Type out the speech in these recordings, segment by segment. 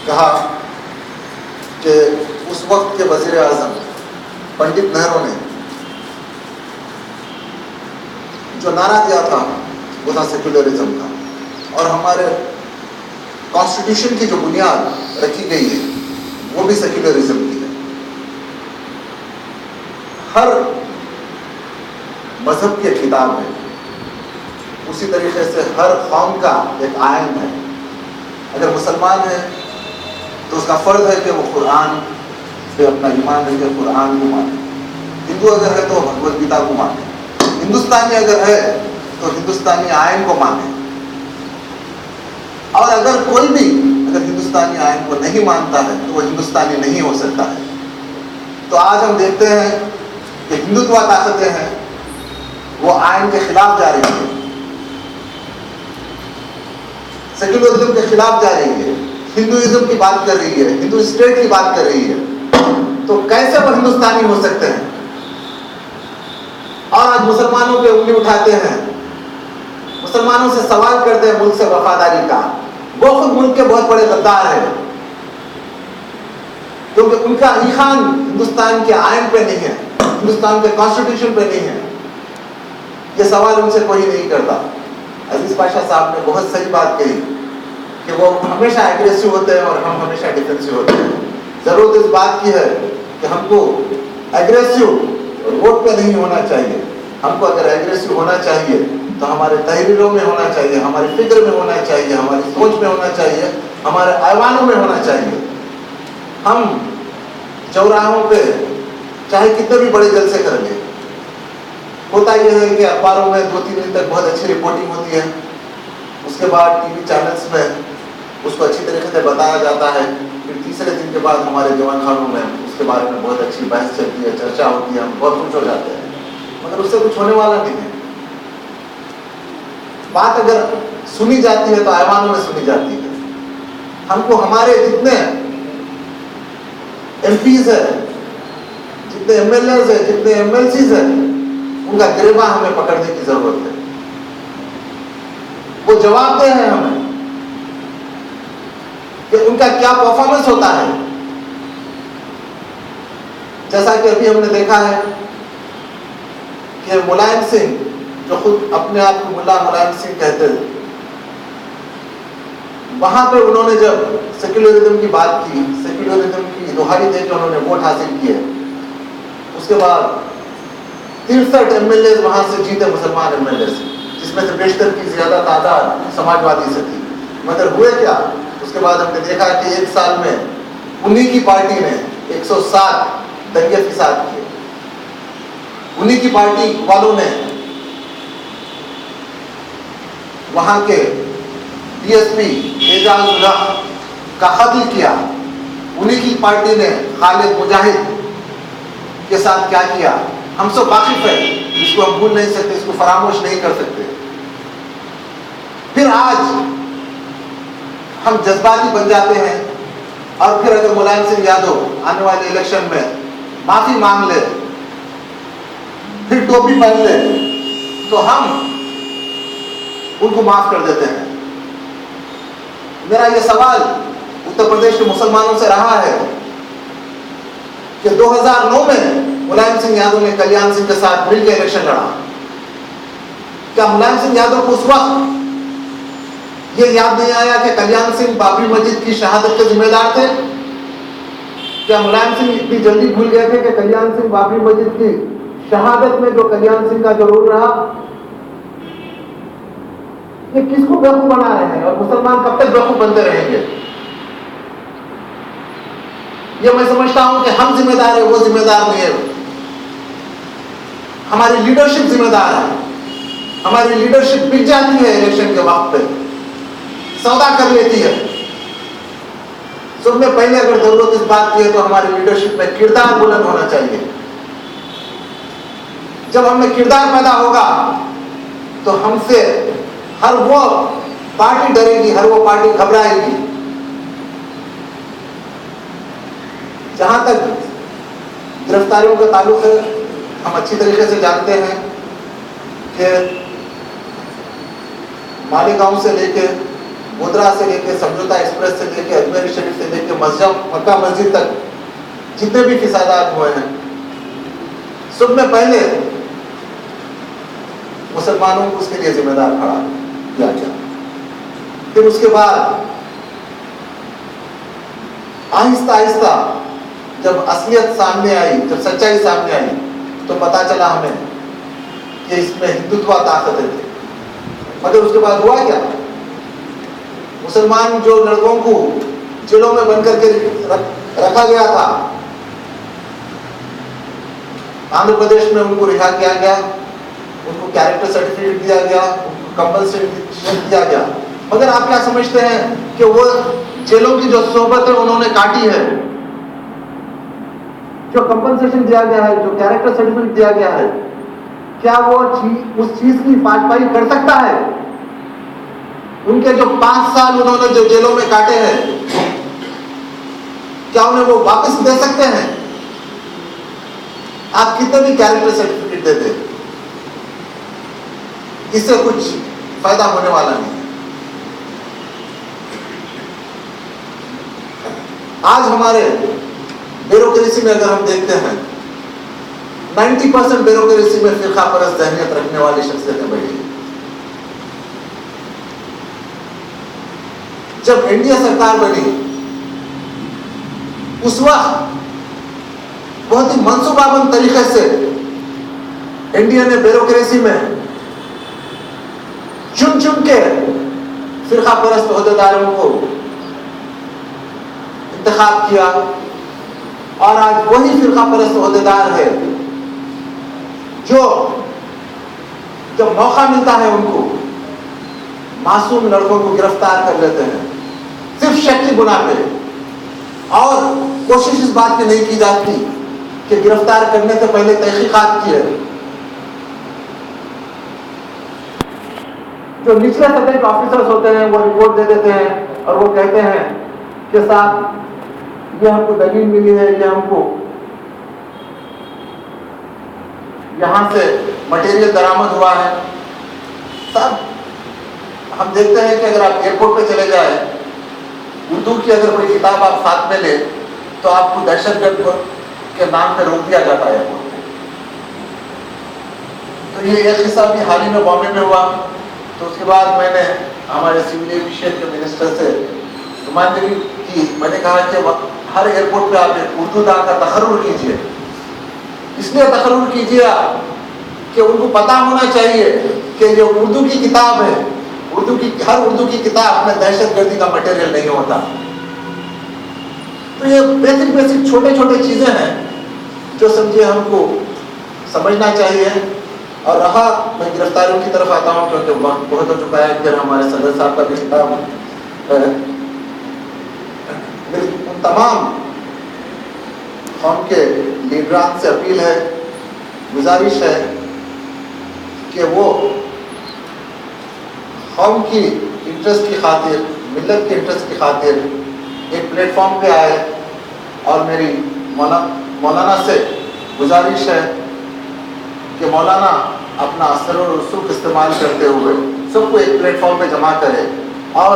کہا کہ اس وقت کے وزیر اعظم پنڈت نہرو نے جو نعرہ دیا تھا وہ تھا سیکولرزم کا، اور ہمارے کانسٹیٹیوشن کی جو بنیاد رکھی گئی ہے وہ بھی سیکولرزم کی ہے۔ ہر مذہب کی ایک کتاب ہے، اسی طریقے سے ہر قوم کا ایک آئین ہے۔ اگر مسلمان ہے تو اس کا فرض ہے کہ وہ قرآن پہ اپنا ایمان رکھے، قرآن کو مانے۔ ہندو اگر ہے تو بھگوت گیتا کو مانے، ہندوستانی اگر ہے تو ہندوستانی آئین کو مانے، اور اگر کوئی بھی اگر ہندوستانی آئین کو نہیں مانتا ہے تو وہ ہندوستانی نہیں ہو سکتا ہے۔ تو آج ہم دیکھتے ہیں کہ ہندوتوا طاقتیں ہیں وہ آئین کے خلاف جا رہی ہے، سیکولرزم کے خلاف جا رہی ہے، ہندوازم کی بات کر رہی ہے، ہندو اسٹیٹ کی بات کر رہی ہے، تو کیسے وہ ہندوستانی ہو سکتے ہیں؟ اور آج مسلمانوں پہ انگلی اٹھاتے ہیں، مسلمانوں سے سوال کرتے ہیں ملک سے وفاداری کا۔ وہ خود ملک کے بہت بڑے غدار ہیں، کیونکہ ان کا ایمان ہندوستان کے آئین پہ نہیں ہے، ہندوستان کے کانسٹیٹیوشن پہ نہیں ہے۔ یہ سوال ان سے کوئی نہیں کرتا۔ عزیز پاشا صاحب نے بہت صحیح بات کہی کہ وہ ہمیشہ ایگریسو ہوتے ہیں اور ہم ہمیشہ ڈیفینسو ہوتے ہیں۔ ضرورت اس بات کی ہے کہ ہم کو ایگریسو ووٹ پہ نہیں ہونا چاہیے۔ ہم کو اگر ایگریسو ہونا چاہیے تو ہمارے تحریروں میں ہونا چاہیے، ہماری فکر میں ہونا چاہیے، ہماری سوچ میں ہونا چاہیے، ہمارے ایوانوں میں ہونا چاہیے۔ ہم چوراہوں پہ چاہے کتنے بھی بڑے جلسے کر لیں، ہوتا یہ ہے کہ اخباروں میں 2-3 دن تک بہت اچھی رپورٹنگ ہوتی ہے، اس کے بعد ٹی وی چینلز میں اس کو اچھی طریقے سے بتایا جاتا ہے، پھر تیسرے دن کے بعد ہمارے جوان خانوں میں اس کے بارے میں بہت اچھی بحث چلتی ہے، چرچا ہوتی ہے، ہم بہت خوش ہو جاتے ہیں، مگر اس سے کچھ ہونے والا نہیں ہے۔ بات اگر سنی جاتی ہے تو ایوانوں میں سنی جاتی ہے۔ ہم کو ہمارے جتنے ایم پیز ہیں، جتنے ایم ایل ایز ہیں، جتنے ایم ایل سیز ہیں، ان کا گریباں ہمیں پکڑنے کی ضرورت ہے۔ وہ جواب دہ ہیں ہمیں کہ ان کا کیا پرفارمنس ہوتا ہے۔ جیسا کہ ابھی ہم نے دیکھا ہے کہ ملائم سنگھ، جو خود اپنے آپ کو ملا ملائم سنگھ کہتے تھے، وہاں پہ انہوں نے جب سیکولرزم کی بات کی، سیکولرزم کی دہائی دے کے انہوں نے ووٹ حاصل کیے، اس کے بعد 63 ایم ایل اے وہاں سے جیتے، مسلمان ایم ایل اے سے، جس میں سے بیشتر کی زیادہ تعداد سماجوادی سے تھی۔ مگر ہوئے کیا؟ اس کے بعد ہم نے دیکھا کہ ایک سال میں انہی کی پارٹی نے 107 دنگے فساد کیے، انہی کی پارٹی والوں نے وہاں کے ڈی ایس پی اعجاز الحق کا قتل کیا، انہی کی پارٹی نے خالد مجاہد کے ساتھ کیا کیا، ہم سب واقف ہیں، اس کو ہم بھول نہیں سکتے، اس کو فراموش نہیں کر سکتے۔ پھر آج ہم جذباتی بن جاتے ہیں، اور پھر اگر ملائم سنگھ یادو آنے والے الیکشن میں معافی مانگ لے، پھر ٹوپی پہن لے، تو ہم ان کو معاف کر دیتے ہیں۔ میرا یہ سوال اتر پردیش کے مسلمانوں سے رہا ہے کہ 2009 میں ملائم سنگھ یادو نے کلیان سنگھ کے ساتھ مل کے الیکشن لڑا، کیا ملائم سنگھ یادو کو اس وقت یہ یاد نہیں آیا کہ کلیان سنگھ بابری مسجد کی شہادت کے ذمہ دار تھے؟ کیا ملائم سنگھ اتنی جلدی بھول گئے تھے کہ کلیان سنگھ بابری مسجد کی شہادت میں جو کلیان سنگھ کا جو رول رہا؟ یہ کس کو بیوقوف بنا رہے ہیں، اور مسلمان کب تک بیوقوف بنتے رہیں گے؟ یہ میں سمجھتا ہوں کہ ہم ذمہ دار ہیں، وہ ذمہ دار نہیں ہے۔ ہماری لیڈرشپ ذمہ دار ہے۔ ہماری لیڈرشپ بک جاتی ہے الیکشن کے وقت پہ، سودا کر لیتی ہے۔ سب میں پہلے اگر ضرورت اس بات کی ہے تو ہماری لیڈرشپ میں کردار بلند ہونا چاہیے۔ جب ہم میں کردار پیدا ہوگا تو ہم سے ہر وہ پارٹی ڈرے گی، ہر وہ پارٹی گھبرائے گی۔ جہاں تک گرفتاریوں کا تعلق ہے، ہم اچھی طریقے سے جانتے ہیں کہ مالیگاؤں سے لے کے گودرا سے لے کے سمجھوتا ایکسپریس سے لے کے اجمیر شریف سے لے کے مکہ مسجد تک جتنے بھی فسادات ہوئے ہیں سب میں پہلے مسلمانوں کو اس کے لیے ذمہ دار کھڑا کیا گیا. پھر اس کے بعد آہستہ آہستہ جب اصلیت سامنے آئی, جب سچائی سامنے آئی, تو پتا چلا ہمیں کہ اس میں ہندوتوا طاقتیں تھے. مگر اس کے بعد ہوا کیا؟ مسلمان جو لڑکوں کو جیلوں میں بند کر کے رکھا گیا تھا, آندھر پردیش میں ان کو رہا کیا گیا, ان کو کیریکٹر سرٹیفکیٹ دیا گیا, ان کو کمپنسیشن دیا گیا. مگر آپ کیا سمجھتے ہیں کہ وہ جیلوں کی جو صحبت ہے انہوں نے کاٹی ہے؟ جو کمپنسیشن دیا گیا ہے, جو کیریکٹر سرٹیفکیٹ دیا گیا ہے, کیا وہ اس چیز کی پاسپائی کر سکتا ہے؟ ان کے جو 5 سال انہوں نے جو جیلوں میں کاٹے ہیں, کیا انہیں وہ واپس دے سکتے ہیں؟ آپ کتنے بھی کیریکٹر سرٹیفکیٹ دیتے, اس سے کچھ فائدہ ہونے والا نہیں. آج ہمارے بیوروکریسی میں اگر ہم دیکھتے ہیں 90% بیوروکریسی میں فرقہ پرست ذہنیت رکھنے والی شخصیتیں بیٹھی ہیں. جب انڈیا سرکار بنی اس وقت بہت ہی منصوبہ بند طریقے سے انڈیا نے بیوروکریسی میں چن چن کے فرقہ پرست عہدیداروں کو انتخاب کیا, اور آج وہی فرقہ پرست عہدیدار ہے جو جب موقع ملتا ہے ان کو معصوم لڑکوں کو گرفتار کر لیتے ہیں صرف شک کی بنا پہ, اور کوشش اس بات کی نہیں کی جاتی کہ گرفتار کرنے سے پہلے تحقیقات کی ہے. جو نچلے سطح کے آفیسرز ہوتے ہیں وہ رپورٹ دے دیتے ہیں اور وہ کہتے ہیں کہ صاحب یہ ہم کو دلیل ملی ہے, یہ ہم کو یہاں سے مٹیریل درآمد ہوا ہے. صاحب ہم دیکھتے ہیں کہ اگر آپ ایئرپورٹ پہ چلے جائیں, اردو کی اگر کوئی کتاب آپ ساتھ میں لیں تو آپ کو دہشت گرد کے نام پہ روک دیا جاتا ہے ایئرپورٹ پہ. تو یہ ایک قصہ بھی حال ہی میں بامبے میں ہوا. تو اس کے بعد میں نے ہمارے سول ایویشن کے منسٹر سے نمائندگی کی. میں نے کہا کہ ہر ایئرپورٹ پہ آپ اردو دان کا تقرر کیجیے. اس لیے تقرر کیجیے کہ ان کو پتہ ہونا چاہیے کہ جو اردو کی کتاب ہے, ہر اردو کی کتاب میں دہشت گردی کا مٹیریل نہیں ہوتا. تو یہ بیسک چھوٹے چھوٹے چیزیں ہیں جو سمجھے ہم کو سمجھنا چاہیے. اور رہا میں گرفتاریوں کی طرف آتا ہوں کیونکہ وقت بہت ہو چکا ہے. پھر ہمارے صدر صاحب کا بھی خطاب ان تمام قوم کے لیڈران سے اپیل ہے, گزارش ہے کہ وہ قوم کی انٹرسٹ کی خاطر, ملت کے انٹرسٹ کی خاطر ایک پلیٹ فارم پہ آئے. اور میری مولانا سے گزارش ہے کہ مولانا اپنا اثر و رسوخ استعمال کرتے ہوئے سب کو ایک پلیٹ فارم پہ جمع کرے اور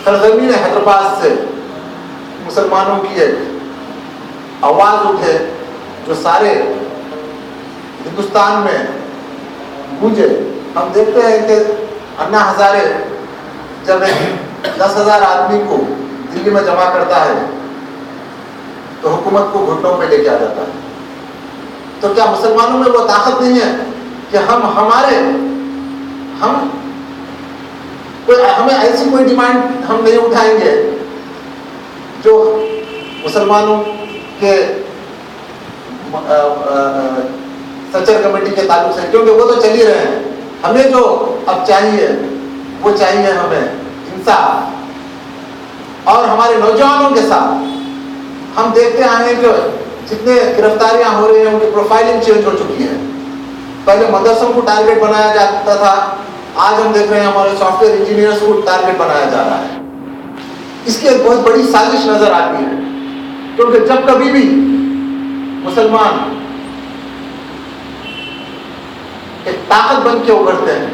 سرزمین حیدرآباد سے مسلمانوں کی ایک آواز اٹھے جو سارے ہندوستان میں گونجے. ہم دیکھتے ہیں کہ انا ہزارے جب 10,000 آدمی کو دلی میں جمع کرتا ہے تو حکومت کو گھٹنوں پہ لے کے آ جاتا ہے. تو کیا مسلمانوں میں وہ طاقت نہیں ہے کہ ہمیں ایسی کوئی ڈیمانڈ ہم نہیں اٹھائیں گے جو مسلمانوں کے سچر کمیٹی کے تعلق سے, کیونکہ وہ تو چل ہی رہے ہیں. ہمیں جو اب چاہیے وہ چاہیے ہمیں انصاف. اور ہمارے نوجوانوں کے ساتھ ہم دیکھتے آئے ہیں کہ جتنے گرفتاریاں ہو رہی ہیں ان کی پروفائلنگ چینج ہو چکی ہے. پہلے مدرسوں کو ٹارگیٹ بنایا جاتا تھا, آج ہم دیکھ رہے ہیں ہمارے سافٹ ویئر انجینئرس کو ٹارگیٹ بنایا جا رہا ہے. اس کی ایک بہت بڑی سازش نظر آتی ہے, کیونکہ جب کبھی بھی مسلمان ایک طاقت بن کے ابھرتے ہیں,